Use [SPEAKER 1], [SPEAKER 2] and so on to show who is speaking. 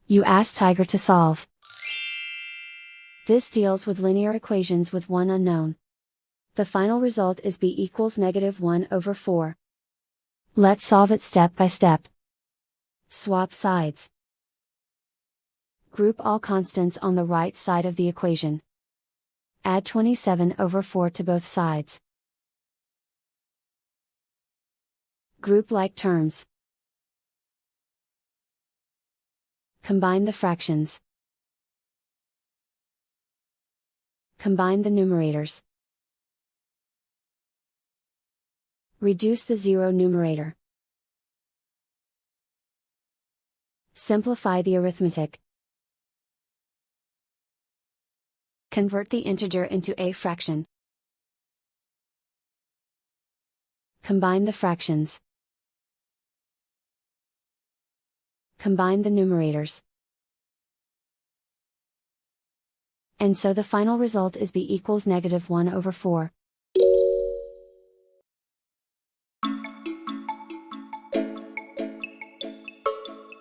[SPEAKER 1] You ask Tiger to solve. This deals with linear equations with one unknown. The final result is b equals -1/4. Let's solve it step by step. Swap sides. Group all constants on the right side of the equation. Add 27/4 to both sides. Group like terms. Combine the fractions. Combine the numerators. Reduce the zero numerator. Simplify the arithmetic. Convert the integer into a fraction. Combine the fractions. Combine the numerators. And so the final result is b equals -1/4.